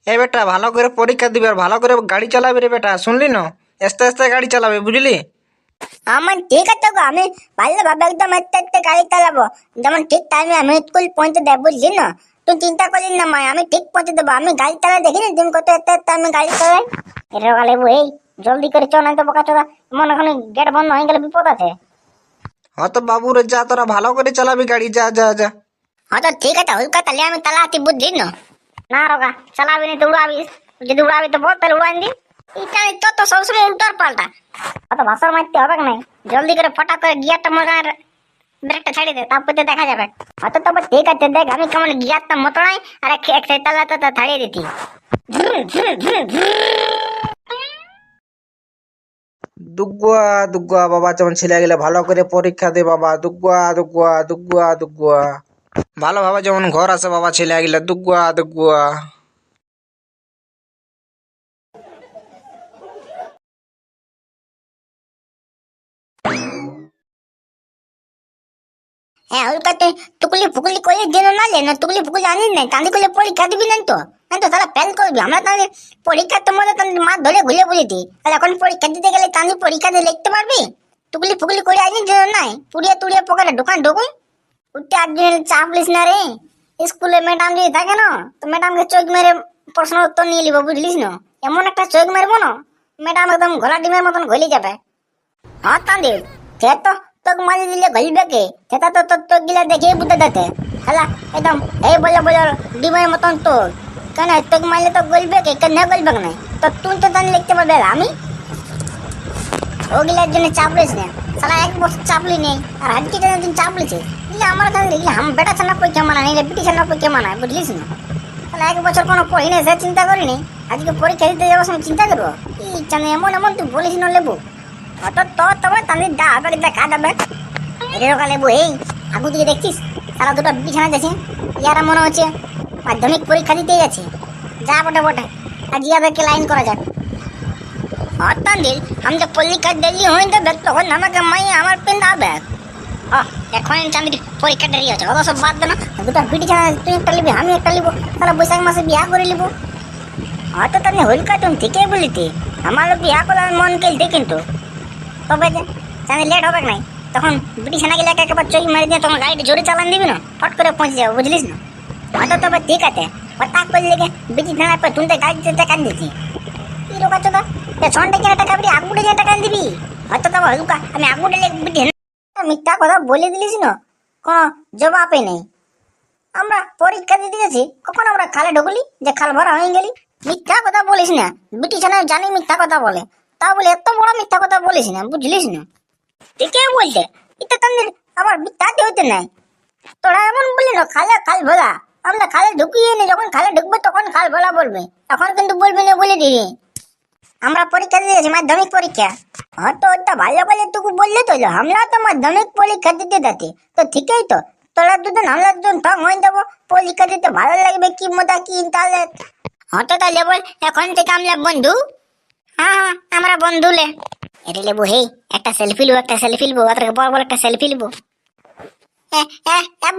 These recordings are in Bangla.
এ বেটা ভালো করে পরীক্ষা দিবি আর ভালো করে গাড়ি চালাবি রে বেটা, শুনলি না? আস্তে আস্তে গাড়ি চালাবে, বুঝলি? আমার ঠিক আছে গো, আমি ভালোভাবে একদম আস্তে আস্তে গাড়ি চালাবো। যেমন ঠিক টাইমে আমি স্কুল পৌঁছে দেবো, বুঝলি না? তুই চিন্তা করিস না মা, আমি ঠিক পৌঁছে দেবো। আমি গাড়ি চালাই দেখিনি তুমি কত আস্তে আস্তে আমি গাড়ি চালাই। এটা লেবু এই জলদি করে চল, নাই তো বোকা চোদা মনে এখন গেট বন্ধ হয়ে গেলে বিপদ আছে। হ্যাঁ তো বাবু রে, যা তোরা ভালো করে চালাবি গাড়ি, যা যা যা। হ্যাঁ তো ঠিক আছে, হুলকা তাহলে আমি চালাতি, বুঝলি না? না রোগা চালাবি না তো উড়াবি, যদি উড়াবি তো বল, তাহলে উড়াই দি। এটা তো সবসময় উল্টার পাল্টা, অত ভাষণ মারতে হবে না। জলদি করে ফটাক করে গিয়ারটা মজার ব্রেকটা ছাড়িয়ে দে, তারপরে দেখা যাবে। হয়তো তবে ঠিক আছে, দেখ আমি কেমন গিয়ারটা মোটরাই আর এক সাইড তালাটা ছাড়িয়ে দিতি। দুগুয়া দুগুয়া বাবা, যেমন ছেলে গেলে ভালো করে পরীক্ষা দে বাবা, দুগুয়া দুগুয়া দুগুয়া দুগুয়া। ভালোভাবে যেমন ঘর আসে বাবা ছেলে গেলে, দুগুয়া দুগুয়া। হ্যাঁ হুলকা তুই টুকুলি ফুকুলি করে যেন না লে না, টুকুলি ফুকুলি আনিস নাই, তাঁদি করলে পরীক্ষা দিবি না তো, না তো তারা ফেল করবি। আমরা তাহলে পরীক্ষার তো মধ্যে তাদের মা ধরে ঘুরে বলেছি, আর এখন পরীক্ষা দিতে গেলে তাঁদি পরীক্ষা দিয়ে লিখতে পারবি? টুকুলি ফুকুলি করে আনিস যেন নাই, পুড়িয়ে তুড়িয়ে পকেটে ঢোকান ঢুকুন। উঠতে একদিন চাপ লিস না রে, স্কুলে ম্যাডাম যদি থাকে না তো ম্যাডামকে চোখ মেরে প্রশ্ন উত্তর নিয়ে নিব, বুঝলিস না? এমন একটা চোখ মেরবো না, ম্যাডাম একদম ঘোলা ডিমের মতন গলি যাবে। হ্যাঁ তাঁদি সে তো তোকে মারি দিলে গলবে কে, সেটা তো তোর তোক গিলা দেখে বুঝতে যেতে হ্যাঁ একদম এই বলে বলে ডিমের মতন তোর। কেন তোকে মারলে তো গলবে কে, কেন গলবে না? তো তুই তো জানি লিখতে পারবে, আমি ওগুলার জন্য চাপলিস না। সালা এক বছর চাপলি নেই আর আজকে জন্য তুই চাপলিছিস। আমার কাছে দেখলি হাম বেটা ছানা পরীক্ষা মানা নেই, বিটি ছানা পরীক্ষা মানায়, বুঝলিস না? তাহলে এক বছর কোনো পড়ি নেই, সে চিন্তা করিনি। আজকে পরীক্ষা দিতে যাবো সময় চিন্তা করবো? ইচ্ছা নেই, এমন এমন তুই বলিস না লেবু। অত তো তবে তাদের দা আবার দেখা যাবে। রেখা লেবু এই আগু দিকে দেখছিস সারা দুটো বিছানা যাচ্ছে, ইয়ারা মনে হচ্ছে মাধ্যমিক পরীক্ষা দিতে যাচ্ছে। যা বটে বটে, আর জিয়াদেরকে লাইন করা যাক। আমি তো পরীক্ষা দেরি হয়ে যাবে, তখন আমাকে মাই আমার পেন দাবে। এখন চাঁদির পরীক্ষা দেরি আছে, অত সব বাদ দে না। দুটো বিটি ছাড়া তুই একটা লিবি, আমি একটা লিবো, তাহলে বৈশাখ মাসে বিয়া করে লিব। হয়তো তাহলে হলকা তুমি ঠিকই বলিতে, আমারও বিয়া করার মন কেলতে, কিন্তু তবে যে চাঁদি লেট হবে নাই, তখন বিটি ছানা গেলে একেবারে চোখ মারি দিয়ে তোমার গাড়িটা জোরে চালান দিবি না, ফট করে পৌঁছে যাবো, বুঝলিস না? হয়তো তবে ঠিক আছে, হঠাৎ করলে বিটি ছানা পর তুমি গাড়িতে টাকা দিচ্ছি কি রোকা চোদা, ছন্ডে কিনা টাকা বিটি আগুটে যে টাকা দিবি। হয়তো তবে হলকা আমি আগুটে বিটি মিথ্যা কথা বলে দিলিস না, কোনো জবাবই নেই। আমরা পরীক্ষা দিতে গেছি, কখন আমরা খালে ঢুকলি যে খাল ভরা হয়ে গেলি? মিথ্যা কথা বলিস না, বিটি ছানা জানি মিথ্যা কথা বলে, তা বলে এত বড় মিথ্যা কথা বলিস না, বুঝলিস না? ঠিকই বলছে, এটা তাদের আমার মিথ্যাতে হইতে নাই। তোরা এমন বললি না খালে খাল ভোলা, আমরা খালে ঢুকিয়ে নি, যখন খালে ঢুকবে তখন খাল ভোলা বলবে, এখন কিন্তু বলবি না বলে দিবি। আমরা পরীক্ষা দিয়েছি মাধ্যমিক পরীক্ষা। হয়তো ওটা ভালো করে টুকু বললে তো, আমরা তো মাধ্যমিক পরীক্ষা দিতে যাচ্ছি, তো ঠিকই তো। তোরা দুজন আমরা দুজন ঠং হয়ে যাবো, পরীক্ষা দিতে ভালো লাগবে, কি মজা কি তাহলে। হয়তো তাহলে বল এখন থেকে আমরা বন্ধু। হ্যাঁ আমরা বন্ধু লে। এটা লেবু হেই একটা সেলফি লিবো, একটা সেলফি লিবো, অত বড় বড় একটা সেলফি লিবো।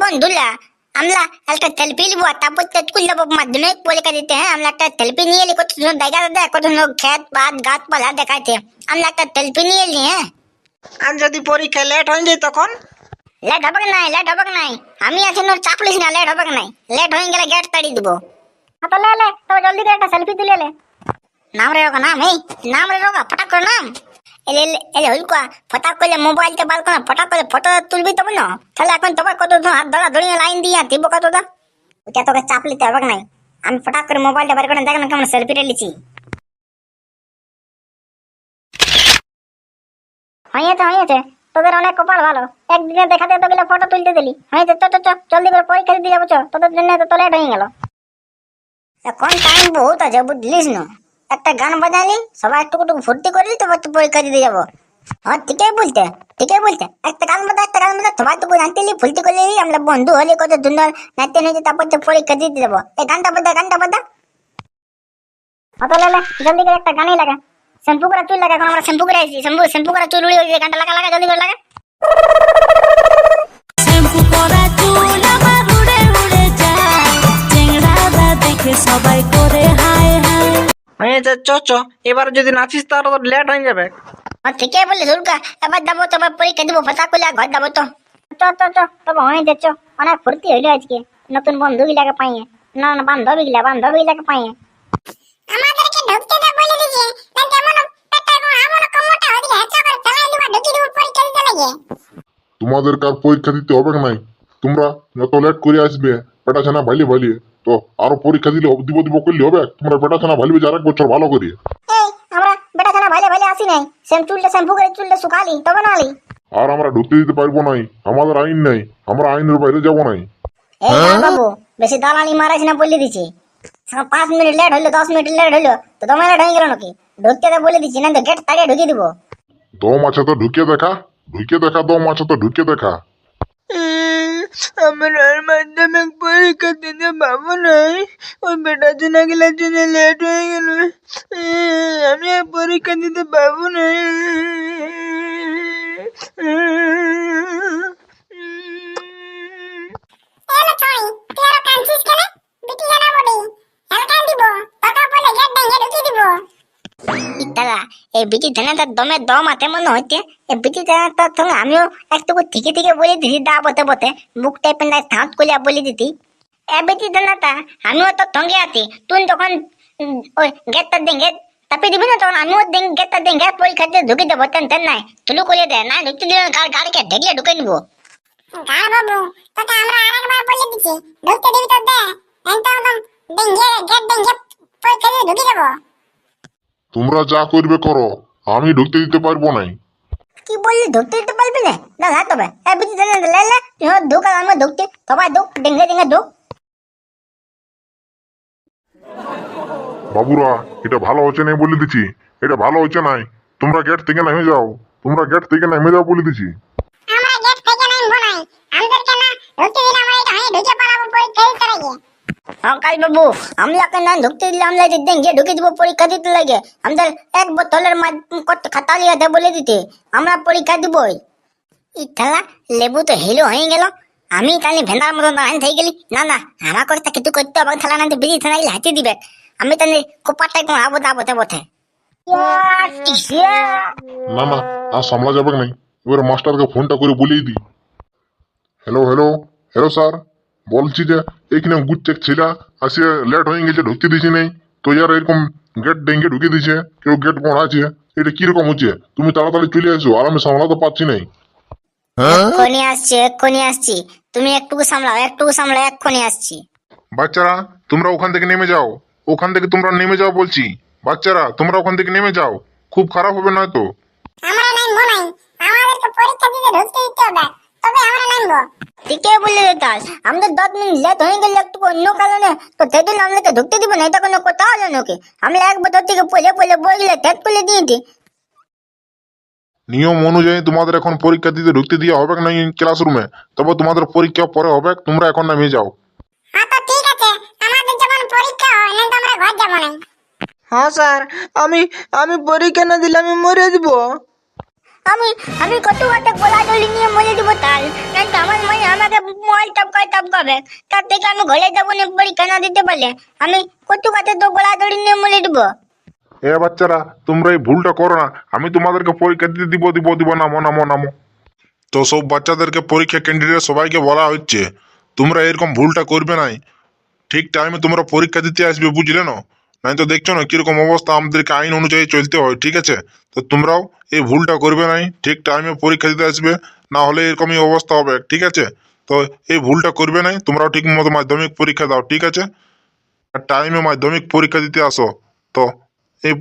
বন্ধুলা আমরা একটা সেলফি লিবো, তারপর স্কুল যাবো মাধ্যমিক পরীক্ষা দিতে। হ্যাঁ আমরা একটা সেলফি নিয়ে এলি, কত সুন্দর দেখা দেয়, কত সুন্দর খেত পাত গাছপালা দেখাচ্ছে, আমরা একটা সেলফি নিয়ে এলি। হ্যাঁ আর যদি পরীক্ষা লেট হয়ে যায় তখন? লেট হবে নাই, লেট হবে নাই, আমি আছি না, চাপলিস না, লেট হবে নাই। লেট হয়ে গেলে গেট তাড়িয়ে দিবো। তো লে লে তবে জলদি করে একটা সেলফি তুলে লে। নাম রে রোগা, নাম এই নাম রে রোগা, ফটাক করে নাম। এলে এলে হলকা ফটাক করলে মোবাইলটা বার করে ফটাক করে ফটো তুলবি তবে না। তাহলে এখন তোমার কত হাত ধরা ধরিয়ে লাইন দিয়ে দিব কত দা, ওটা তোকে চাপ লিতে হবে নাই। আমি ফটাক করে মোবাইলটা বার করে দেখ না কেমন সেলফিটা লিছি। হয়েছে তোদের অনেক কপাল ভালো, একদিনে দেখাতে তো গেলে ফটো তুলতে দিলি। হয়েছে চ চ জলদি করে পরীক্ষা দিতে যাবো, তোদের জন্য তো লেট হয়ে গেল। এখন টাইম বহুত আছে, বুঝলিস না? একটা গান বাজালি, সবাই একটু ফুর্তি করলি, তোমার তো পরীক্ষা দিতে যাবো। হ্যাঁ ঠিকই বলতে একটা গান বাজা সবাই তো নাচতেলি ফুর্তি করলি, আমরা বন্ধু হলে কত সুন্দর নাচতে নাচতে তারপর তো পরীক্ষা দিতে যাবো। এই গানটা বাজা। অত লেলে জলদি করে একটা গানই লাগা, শ্যাম্পু করা চুল লাগা, এখন আমরা শ্যাম্পু করে আসছি, শ্যাম্পু করা চুল উড়ে ওই গানটা লাগা জলদি করে লাগা। শ্যাম্পু করা চুল আমার উড়ে উড়ে যায়, চেংড়াটা দেখে সবাই করে হায়। হয়েছে, চ চ, এবার যদি নাচিস তাহলে তো লেট হয়ে যাবে। ঠিকই বললি দুর্গা, এবার যাবো তো, এবার পরীক্ষা দিব, ফটা করলে ঘর যাবো তো। চ চ চ, তবে হয়ে যাচ্ছ, অনেক ফুর্তি হইলো আজকে, নতুন বন্ধু গিলাকে পাইয়ে, না না বান্ধবী গিলাকে পাইয়ে। আমাদেরকে ঢুকতে তো বলে দিছে, না যেমন পেটা এবং আমন কমটা হইলে হেঁচা করে ফেলাই দিবা, ঢুকি দিব পরীক্ষা দিতে লাগে। তোমাদের কার পরীক্ষা দিতে হবে নাই, তোমরা যত লেট করে আসবে পেটা ছানা ভালিয়ে তো আরো পরীক্ষা দিলে দিব করলে হবে। তোমরা পেটা ছানা ভালিবে যে আরেক বছর ভালো করে। এই আমরা বেটা জানা ভাইলে আসি নাই, শ্যাম্পু করে চুলটা শুকালি তবে না আলি। আর আমরা ঢুকতে দিতে পারবো নাই, আমাদের আইন নাই, আমরা আইনের বাইরে যাবো নাই। এই না বাবু, বেশি দালালি মারাইছ না বলে দিছি। 5 মিনিট লেট হইলো, 10 মিনিট লেট হইলো তো তোমার লেট হয়ে গেল নাকি? ঢুকতে তো বলে দিছি, না তো গেট তাড়িয়ে ঢুকিয়ে দিব। দম আছে তো ঢুকে দেখা, দম আছে তো ঢুকে দেখা। আমার আর মাধ্যমিক পরীক্ষা দিতে পাবো নাই, ওই বেটা চেনা গেলার জন্য লেট হয়ে গেল। আমি আর পরীক্ষা দিতে পাবো না। এলো তুই তুই আর কাঁদছিস কেন? বিটি জানা বডি হালকান দিব, টাকা বলে গেট ভেঙে ঢুকিয়ে দিব। ইতালা এই বিটি জানা তার দমে দম আতে মনে হচ্ছে। এই বিটি জানা তার সঙ্গে আমিও একটু থেকে বলে দিছি, দা বতে মুখ টাইপের না থাঁত কলিয়া বলে দিতি। এ বিটি জানা তা আমিও তো সঙ্গে আছি, তুই যখন ওই গেটটা দেঙ্গে তাপে দিবি না, তখন আমিও গেটটা দেঙ্গে পরীক্ষা দিয়ে ঢুকে দেবো। তেন নাই তুলু করে দে, না ঢুকতে দিলে গাড়িকে ঢেকে ঢুকে নিবো। গা বাবু তোকে আমরা আরেকবার বলে দিছি, ঢুকতে দিবি তো দে, একদম গেট দেঙ্গে পরীক্ষা দিয়ে ঢুকে দেবো। তোমরা যা করবে করো, আমি ঢুকতে দিতে পারবো নাই। কি বললি ঢুকতে দিতে পারবি না? না না তবে এ বুঝি জানা লে তুই ঢুক আর আমি ঢুকতে, সবাই ঢুক, ডেঙ্গে ঢুক। বাবুরা এটা ভালো হচ্ছে নাই বলে দিছি, এটা ভালো হচ্ছে নাই। তোমরা গেট থেকে নেমে যাও, বলে দিছি। আমরা গেট থেকে নামবো নাই, আমাদেরকে না ঢুকতে দিলে আমরা এটা হয়ে ঢুকে পালাবো পরীক্ষা দিতে লাগে। কাল বাবু আমি আপনার না ঢুকতে দিলে আমরা গিয়ে ঢুকে দিব পরীক্ষা দিতে লাগে। আমাদের এক বোতলের খাতা লিয়ে দে বলে দিতে, আমরা পরীক্ষা দিবই। ই থালা লেবু তো হেলো হয়ে গেল, আমি তাহলে ভেন্দার মতো দাঁড়ান থেকে গেলি। না না আমার কথা কিছু করতে হবে, থালা না বেরিয়ে থানা গেলে হাতে দিবে। আমি তাহলে কোপারটাই কোনো আবতে বটে। না না আর সামলা যাবে নাই, এবার মাস্টারকে ফোনটা করে বলেই দিই। হ্যালো হ্যালো হ্যালো স্যার, বলছি যে এইখানে গুচ্ছেক ছিলা আসিয়ে লেট হয়ে গেছে, ঢুকতে দিছি নেই তো ইয়ার এরকম গেট ডেঙ্গে ঢুকে দিছে, কেউ গেট বন্ধ আছে, এটা কিরকম হচ্ছে? তুমি তাড়াতাড়ি চলে আসো, আর আমি সামলাতে পারছি নাই। এক্ষুনি আসছি, তুমি একটুকু সামলাও, এক্ষুনি আসছি। বাচ্চারা তোমরা ওখান থেকে নেমে যাও, তোমরা নেমে যাও বলছি। বাচ্চারা তোমরা ওখান থেকে নেমে যাও, খুব খারাপ হবে নয়তো। আমরা নামবো নাই, আমাদেরকে পরীক্ষা দিতে ঢুকতে দিতে হবে, তবে আমরা নামবো। ঠিকই বললি রে তাল, আমাদের 10 মিনিট লেট হয়ে গেলে একটু অন্য কারণে তো সেদিন আমাদেরকে ঢুকতে দিব না, এটা কোনো কথা হলো নাকি? আমরা এক বছর থেকে পড়ে বইগুলো টেট করে দিয়েছি। নিয়ম অনুযায়ী তোমাদের এখন পরীক্ষা দিতে ঢুকতে দেওয়া হবে না ক্লাসরুমে, তবে তোমাদের পরীক্ষা পরে হবে, তোমরা এখন নামে যাও। হ্যাঁ তো ঠিক আছে, আমাদের যখন পরীক্ষা হয় না তো আমরা ঘর যাবো না। হ্যাঁ স্যার, আমি পরীক্ষা না দিলে আমি মরে দিব। আমি কত কথা গোলা দলি নিয়ে মরে দিব তাল, কিন্তু আমার মাই আমাকে মোবাইল টপকাবে, তার থেকে আমি ঘরে যাবো না পরীক্ষা না দিতে পারলে। আমি কত কথা তো গোলা দলি নিয়ে মরে দিব। এ বাচ্চারা তোমরা এই ভুলটা করো না, আমি তোমাদেরকে পরীক্ষা দিতে দিব নামো। তো সব বাচ্চাদেরকে পরীক্ষা ক্যান্ডিডেট সবাইকে বলা হচ্ছে তোমরা এরকম ভুলটা করবে নাই, ঠিক টাইমে তোমরা পরীক্ষা দিতে আসবে, বুঝলে না? নাই তো দেখছো না কিরকম অবস্থা, আমাদেরকে আইন অনুযায়ী চলতে হয়, ঠিক আছে? তো তোমরাও এই ভুলটা করবে নাই, ঠিক টাইমে পরীক্ষা দিতে আসবে, না হলে এরকমই অবস্থা হবে, ঠিক আছে? তো এই ভুলটা করবে নাই, তোমরাও ঠিক মতো মাধ্যমিক পরীক্ষা দাও, ঠিক আছে? আর টাইমে মাধ্যমিক পরীক্ষা দিতে আসো। তো এই